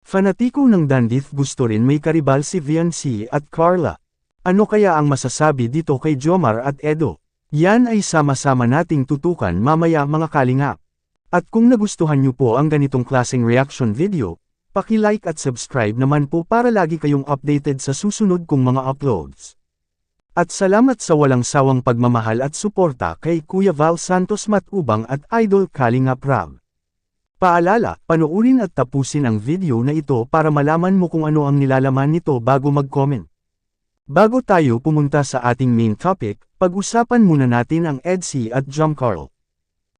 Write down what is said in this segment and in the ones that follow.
Fanatiko ng Dandith gusto rin may karibal si Viancy at Carla. Ano kaya ang masasabi dito kay Jomar at Edo? Yan ay sama-sama nating tutukan mamaya mga kalingap. At kung nagustuhan nyo po ang ganitong klaseng reaction video, paki-like at subscribe naman po para lagi kayong updated sa susunod kong mga uploads. At salamat sa walang sawang pagmamahal at suporta kay Kuya Val Santos Matubang at Idol Kalingap Rab. Paalala, panoorin at tapusin ang video na ito para malaman mo kung ano ang nilalaman nito bago mag-comment. Bago tayo pumunta sa ating main topic, pag-usapan muna natin ang Edsy at Jomcarl.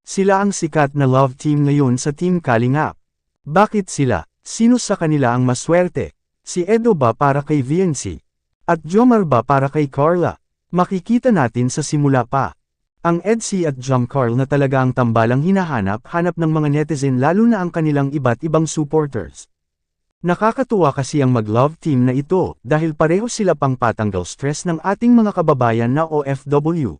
Sila ang sikat na love team ngayon sa Team Kalingap. Bakit sila? Sino sa kanila ang maswerte? Si Edo ba para kay Viancy? At Jomar ba para kay Carla? Makikita natin sa simula pa. Ang Edsy at Jomcarl na talaga ang tambalang hinahanap-hanap ng mga netizen lalo na ang kanilang iba't ibang supporters. Nakakatuwa kasi ang mag-love team na ito dahil pareho sila pang patanggal stress ng ating mga kababayan na OFW.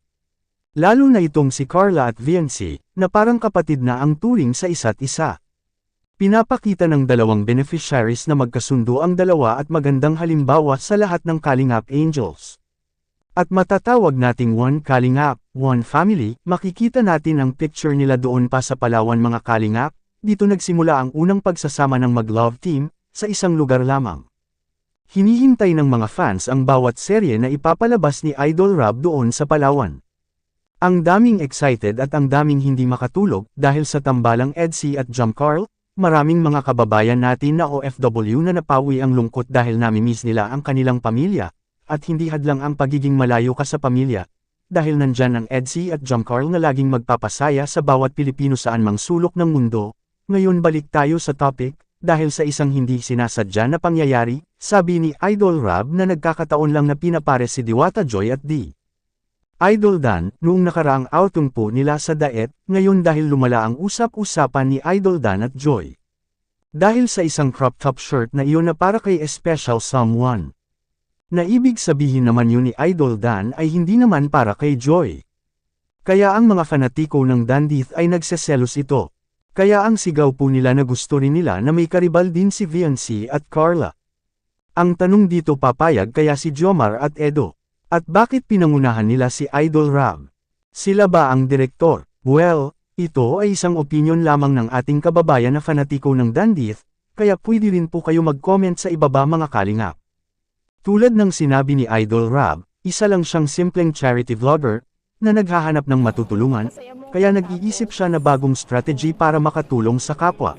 Lalo na itong si Carla at Viancy, na parang kapatid na ang turing sa isa't isa. Pinapakita ng dalawang beneficiaries na magkasundo ang dalawa at magandang halimbawa sa lahat ng Kalingap Angels. At matatawag nating One Kalingap, One Family, makikita natin ang picture nila doon pa sa Palawan mga Kalingap, dito nagsimula ang unang pagsasama ng mag-love team, sa isang lugar lamang. Hinihintay ng mga fans ang bawat serye na ipapalabas ni Idol Rab doon sa Palawan. Ang daming excited at ang daming hindi makatulog dahil sa tambalang Edsy at Jomcarl, maraming mga kababayan natin na OFW na napawi ang lungkot dahil namimiss nila ang kanilang pamilya. At hindi hadlang ang pagiging malayo ka sa pamilya, dahil nandyan ang Edsy at Jomcarl na laging magpapasaya sa bawat Pilipino saan mang sulok ng mundo. Ngayon balik tayo sa topic, dahil sa isang hindi sinasadya na pangyayari, sabi ni Idol Rab na nagkakataon lang na pinapare si Diwata Joy at D. Idol Dan, noong nakaraang outing po nila sa Daet, ngayon dahil lumala ang usap-usapan ni Idol Dan at Joy. Dahil sa isang crop top shirt na iyon na para kay Special Someone. Na ibig sabihin naman yun ni Idol Dan ay hindi naman para kay Joy. Kaya ang mga fanatiko ng Dandith ay nagseselos ito. Kaya ang sigaw po nila na gusto rin nila na may karibal din si Viancy at Carla. Ang tanong dito papayag kaya si Jomar at Edo. At bakit pinangunahan nila si Idol Rab? Sila ba ang direktor? Well, ito ay isang opinion lamang ng ating kababayan na fanatiko ng Dandith, kaya pwede rin po kayo mag-comment sa ibaba mga kalingap. Tulad ng sinabi ni Idol Rab, isa lang siyang simpleng charity vlogger, na naghahanap ng matutulungan, kaya nag-iisip siya na bagong strategy para makatulong sa kapwa.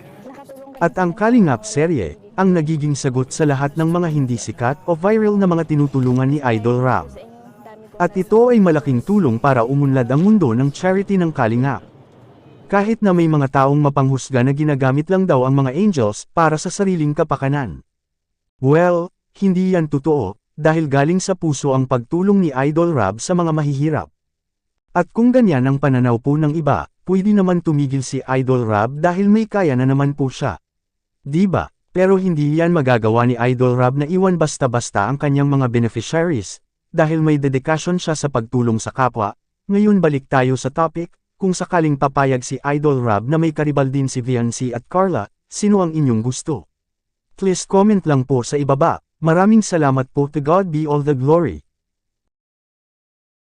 At ang Kalingap serye, ang nagiging sagot sa lahat ng mga hindi sikat o viral na mga tinutulungan ni Idol Rab. At ito ay malaking tulong para umunlad ang mundo ng charity ng Kalingap. Kahit na may mga taong mapanghusga na ginagamit lang daw ang mga angels para sa sariling kapakanan. Well, hindi yan totoo, dahil galing sa puso ang pagtulong ni Idol Rab sa mga mahihirap. At kung ganyan ang pananaw po ng iba, pwede naman tumigil si Idol Rab dahil may kaya na naman po siya. Diba? Pero hindi yan magagawa ni Idol Rab na iwan basta-basta ang kanyang mga beneficiaries, dahil may dedikasyon siya sa pagtulong sa kapwa. Ngayon balik tayo sa topic, kung sakaling papayag si Idol Rab na may karibal din si Viancy at Carla, sino ang inyong gusto? Please comment lang po sa ibaba. Maraming salamat po, to God be all the glory.